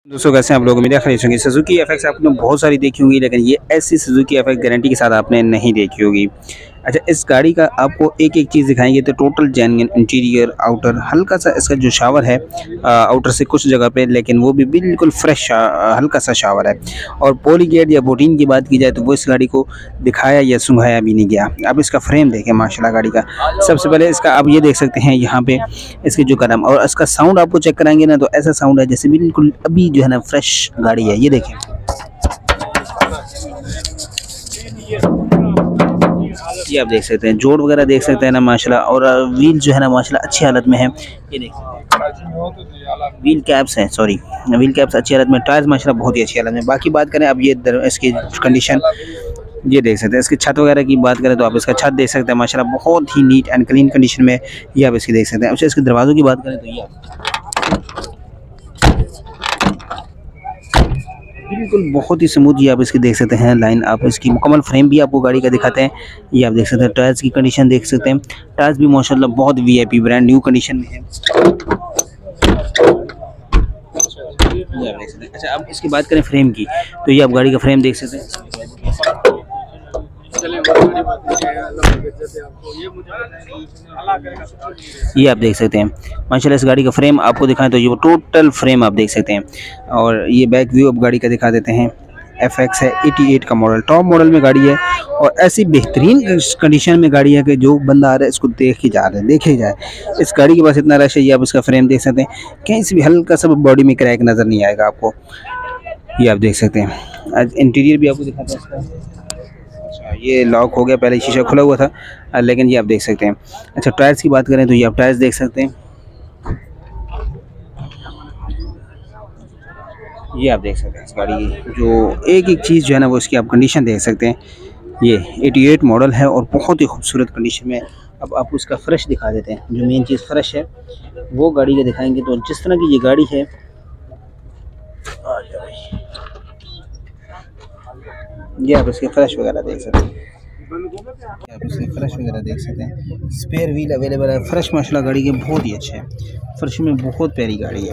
दोस्तों कैसे हैं आप लोग। उम्मीद खरीद होंगी। सुजुकी एफएक्स आपने बहुत सारी देखी होंगी, लेकिन ये ऐसी सुजुकी एफएक्स गारंटी के साथ आपने नहीं देखी होगी। अच्छा, इस गाड़ी का आपको एक एक चीज़ दिखाएंगे तो टोटल जेन्युइन इंटीरियर, आउटर, हल्का सा इसका जो शावर है आउटर से कुछ जगह पे, लेकिन वो भी बिल्कुल फ्रेश हल्का सा शावर है। और पॉलीगेट या बोटीन की बात की जाए तो वो इस गाड़ी को दिखाया या सुंघाया भी नहीं गया। अब इसका फ्रेम देखें माशाल्लाह गाड़ी का। सबसे पहले इसका आप ये देख सकते हैं यहाँ पे इसके जो कदम, और इसका साउंड आपको चेक कराएंगे ना तो ऐसा साउंड है जैसे बिल्कुल अभी जो है ना फ्रेश गाड़ी है। ये देखें, ये आप देख सकते हैं, जोड़ वगैरह देख सकते हैं ना माशाल्लाह। और व्हील जो है ना माशाल्लाह अच्छी हालत में है। ये देख सकते हैं व्हील कैप्स हैं, सॉरी व्हील कैप्स अच्छी हालत में। टायर्स माशाल्लाह बहुत ही अच्छी हालत में। बाकी बात करें अब ये इसकी कंडीशन, ये देख सकते हैं। इसकी छत वगैरह की बात करें तो आप इसका छत देख सकते हैं माशाल्लाह बहुत ही नीट एंड क्लीन कंडीशन में। ये आप इसकी देख सकते हैं। अच्छा, इसके दरवाज़ों की बात करें तो ये बिल्कुल बहुत ही स्मूथ, ये आप इसकी देख सकते हैं लाइन। आप इसकी मुकम्मल फ्रेम भी आपको गाड़ी का दिखाते हैं। ये आप देख सकते हैं। टायर्स की कंडीशन देख सकते हैं। टायर्स भी माशाल्लाह बहुत वीआईपी ब्रांड न्यू कंडीशन में है। ये आप देख सकते हैं। अच्छा, अब इसकी बात करें फ्रेम की तो ये आप गाड़ी का फ्रेम देख सकते हैं। ये आप देख सकते हैं माशाल्लाह। इस गाड़ी का फ्रेम आपको दिखाएं तो ये टोटल फ्रेम आप देख सकते हैं। और ये बैक व्यू अब गाड़ी का दिखा देते हैं। एफएक्स है 88 का मॉडल, टॉप मॉडल में गाड़ी है और ऐसी बेहतरीन कंडीशन में गाड़ी है कि जो बंदा आ रहा है इसको देख ही जा रहे हैं, देखे जाए। इस गाड़ी के पास इतना रश है। ये आप इसका फ्रेम देख सकते हैं, कहीं से भी हल्का सा बॉडी में क्रैक नज़र नहीं आएगा आपको। ये आप देख सकते हैं। इंटीरियर भी आपको दिखाते हैं इसका। ये लॉक हो गया, पहले शीशा खुला हुआ था, लेकिन ये आप देख सकते हैं। अच्छा, टायर्स की बात करें तो ये आप टायर्स देख सकते हैं। ये आप देख सकते हैं इस गाड़ी की जो एक एक चीज़ जो है ना वो इसकी आप कंडीशन देख सकते हैं। ये 88 मॉडल है और बहुत ही खूबसूरत कंडीशन में। अब आपको इसका फ्रेश दिखा देते हैं। जो मेन चीज़ फ्रेश है वो गाड़ी के दिखाएंगे। तो जिस तरह की ये गाड़ी है, ये आप इसके फ्रेश वगैरह देख सकते हैं। आप इसके फ्रेश वगैरह देख सकते हैं। स्पेयर व्हील अवेलेबल है। फ्रेश माशाल्लाह गाड़ी के बहुत ही अच्छे हैं। फर्श में बहुत प्यारी गाड़ी है,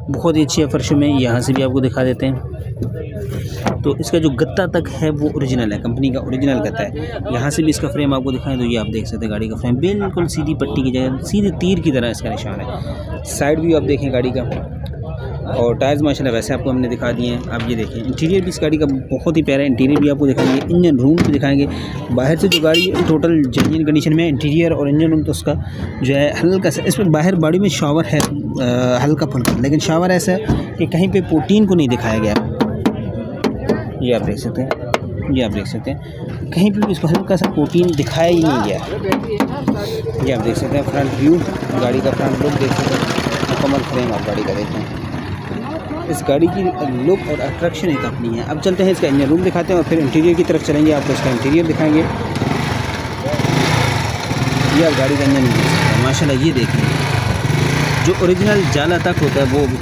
बहुत ही अच्छी है फर्श में। यहाँ से भी आपको दिखा देते हैं। तो इसका जो गत्ता तक है वो ओरिजिनल है, कंपनी का ओरिजिनल गत्ता है। यहाँ से भी इसका फ्रेम आपको दिखाएं तो ये आप देख सकते हैं गाड़ी का फ्रेम बिल्कुल सीधी पट्टी की जगह सीधे तीर की तरह इसका निशान है। साइड व्यू आप देखें गाड़ी का। और टायर्स माशाल्लाह वैसे आपको हमने दिखा दिए हैं। आप ये देखें इंटीरियर भी इस गाड़ी का बहुत ही प्यारा है। इंटीरियर भी आपको दिखाएंगे, इंजन रूम भी दिखाएंगे। बाहर से जो गाड़ी टोटल जेन्युइन कंडीशन में, इंटीरियर और इंजन रूम तो उसका जो है हल्का सा, इसमें बाहर बॉडी में शावर है हल्का फुल्का, लेकिन शावर ऐसा है कि कहीं पे पोटीन को नहीं दिखाया गया। ये आप देख सकते हैं। ये आप देख सकते हैं कहीं पे भी इसको हल्का सा पोटीन दिखाया ही नहीं गया। ये आप देख सकते हैं फ्रंट व्यू, गाड़ी का फ्रंट लुक देख सकते हैं। मुकम्मल फ्रेम आप गाड़ी का देखें। इस गाड़ी की लुक और अट्रैक्शन एक अपनी है। अब चलते हैं इसका इंजन रूम दिखाते हैं और फिर इंटीरियर की तरफ चलेंगे, आपको इसका इंटीरियर दिखाएंगे। ये आप गाड़ी का इंजन रूम देख सकते हैं माशाल्लाह। ये देखिए जो ओरिजिनल जाला तक होता है वो भी,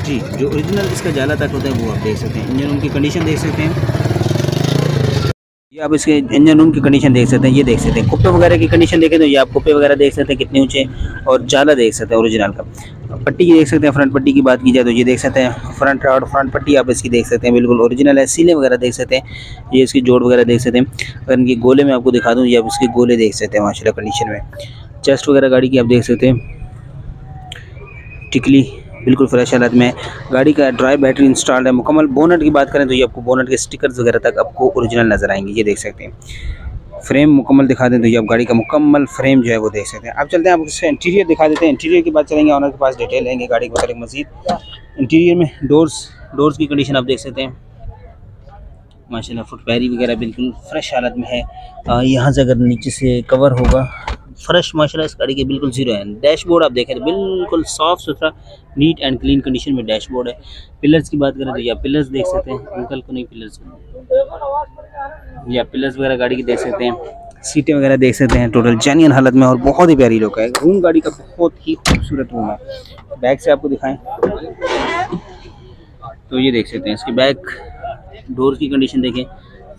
जी जो ओरिजिनल इसका जाला तक होता है वो आप देख सकते हैं। इंजन रूम की कंडीशन देख सकते हैं। ये आप इसके इंजन रूम की कंडीशन देख सकते हैं। ये देख सकते हैं कुप्पे वगैरह की कंडीशन देखें तो ये आप कुप्पे वगैरह देख सकते हैं कितने ऊंचे, और जाला देख सकते हैं ओरिजिनल का। पट्टी की देख सकते हैं। फ्रंट पट्टी की बात की जाए तो ये देख सकते हैं फ्रंट रॉड, फ्रंट पट्टी आप इसकी देख सकते हैं बिल्कुल ओरिजिनल है। सीलें वगैरह देख सकते हैं। ये इसकी जोड़ वगैरह देख सकते हैं। अगर इनकी गोले में आपको दिखा दूँ, ये आप इसके गोले देख सकते हैं माशाल्लाह कंडीशन में। चेस्ट वगैरह गाड़ी की आप देख सकते हैं, टिकली बिल्कुल फ्रेश हालत में। गाड़ी का ड्राई बैटरी इंस्टॉल्ड है मुकम्मल। बोनट की बात करें तो ये आपको बोनट के स्टिकर्स वगैरह तक आपको ओरिजिनल नज़र आएंगे। ये देख सकते हैं। फ्रेम मुकम्मल दिखा दें तो ये आप गाड़ी का मुकम्मल फ्रेम जो है वो देख सकते हैं। अब चलते हैं आपको इसका इंटीरियर दिखा देते हैं। इंटीरियर की बात चलेंगे, ऑनर के पास डिटेल लेंगे गाड़ी के बारे में मज़ीद। इंटीरियर में डोर्स की कंडीशन आप देख सकते हैं माशाल्लाह। फुटपैरी वगैरह बिल्कुल फ्रेश हालत में है। यहाँ से अगर नीचे से कवर होगा फ्रेश माशाल्लाह इस गाड़ी के बिल्कुल ज़ीरो है। डैशबोर्ड आप देखें तो बिल्कुल साफ़ सुथरा नीट एंड क्लीन कंडीशन में डैशबोर्ड है। पिलर्स की बात करें तो ये पिलर्स देख सकते हैं। अंकल को नहीं पिलर्स, ये पिलर्स वगैरह गाड़ी की देख सकते हैं। सीटें वगैरह देख सकते हैं टोटल जेन्युइन हालत में और बहुत ही प्यारी लुक है। रूम गाड़ी का बहुत ही खूबसूरत रूम है। बैक से आपको दिखाएं तो ये देख सकते हैं इसके बैक डोर की कंडीशन देखें,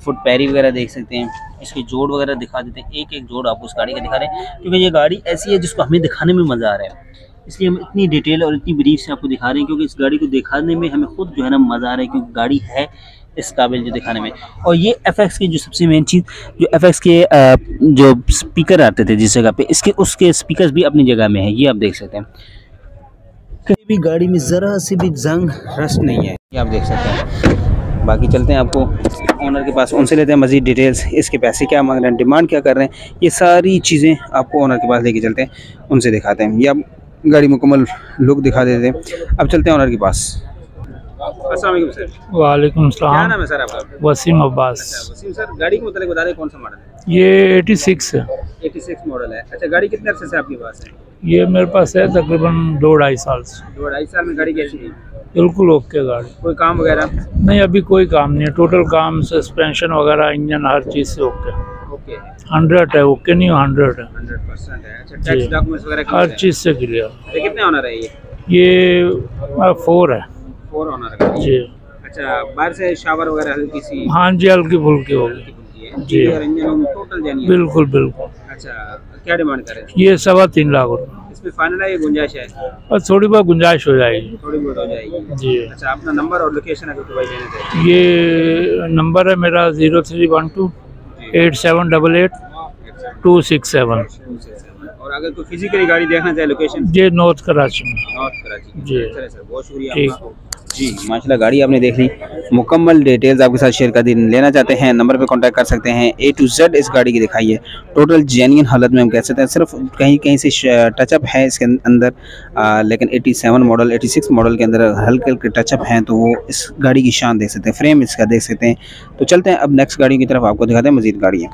फुट पैरी वगैरह देख सकते हैं, इसके जोड़ वगैरह दिखा देते हैं, एक एक जोड़ आपको उस गाड़ी का दिखा रहे हैं, क्योंकि ये गाड़ी ऐसी है जिसको हमें दिखाने में मज़ा आ रहा है, इसलिए हम इतनी डिटेल और इतनी ब्रीफ से आपको दिखा रहे हैं, क्योंकि इस गाड़ी को दिखाने में हमें खुद जो है ना मज़ा आ रहा है, क्योंकि गाड़ी है इस काबिल जो दिखाने में। और ये FX की जो सबसे मेन चीज़, जो FX के जो स्पीकर आते थे जिस जगह पे, इसके उसके स्पीकर्स भी अपनी जगह में है, ये आप देख सकते हैं। कहीं भी गाड़ी में ज़रा सी भी जंग रस्ट नहीं है, ये आप देख सकते हैं। बाकी चलते हैं आपको ओनर के पास, उनसे लेते हैं मज़ीद डिटेल्स, इसके पैसे क्या मांग रहे हैं, डिमांड क्या कर रहे हैं, ये सारी चीज़ें आपको ओनर के पास लेके चलते हैं, उनसे दिखाते हैं। ये आप गाड़ी मुकम्मल लुक दिखा देते हैं। अब चलते हैं ओनर के पास। अस्सलाम वालेकुम सर। वालेकुम सलाम। क्या नाम है सर आपका? वसीम अब्बास। अच्छा वसीम सर, गाड़ी के मतलब बता दें कौन सा मॉडल है? ये 86 है। 86 मॉडल है। अच्छा, गाड़ी कितने अरसे से आपके पास है? ये मेरे पास है तकरीबन 2-2.5 साल से। 2-2.5 साल में गाड़ी कैसी है? बिल्कुल ओके गाड़ी, कोई काम वगैरह? नहीं, अभी कोई काम नहीं है, टोटल काम सस्पेंशन वगैरह इंजन हर चीज़ से ओके। ओके 100 है, ओके नहीं 100 है, 100% है। अच्छा, टैक्स डॉक्यूमेंट्स वगैरह हर चीज़ से क्लियर। कितने ऑनर है ये? ये 4 है 4 ऑनर है जी। अच्छा, बाहर से शावर वगैरह हल्की सी? हाँ जी, हल्की फुल्की होगी जी, और इंजन टोटल जानी है? बिल्कुल बिल्कुल। अच्छा, क्या डिमांड करें? ये 3.25 लाख रुपये। इसमें फाइनल है, ये गुंजाइश है? और थोड़ी बहुत गुंजाइश हो जाएगी, थोड़ी बहुत हो जाएगी जी। अच्छा, अपना नंबर और लोकेशन अगर प्रोवाइड देना चाहिए? ये नंबर है मेरा 0312 8788 267। और अगर कोई फिजिकली गाड़ी देखना चाहे लोकेशन? ये नॉर्थ कराची में। नॉर्थ कराची जी। चलिए सर, बहुत शुक्रिया ठीक। आपका। जी माशाल्लाह, गाड़ी आपने देख ली, मुकम्मल डिटेल्स आपके साथ शेयर कर दी। लेना चाहते हैं नंबर पे कांटेक्ट कर सकते हैं। A to Z इस गाड़ी की दिखाई है, टोटल जेन्युइन हालत में हम कह सकते हैं, सिर्फ कहीं कहीं से टचअप है इसके अंदर, लेकिन 87 मॉडल 86 मॉडल के अंदर हल्के हल्के टचअप हैं, तो वो इस गाड़ी की शान देख सकते हैं, फ्रेम इसका देख सकते हैं। तो चलते हैं अब नेक्स्ट गाड़ी की तरफ, आपको दिखाते हैं मज़ीद गाड़ियाँ।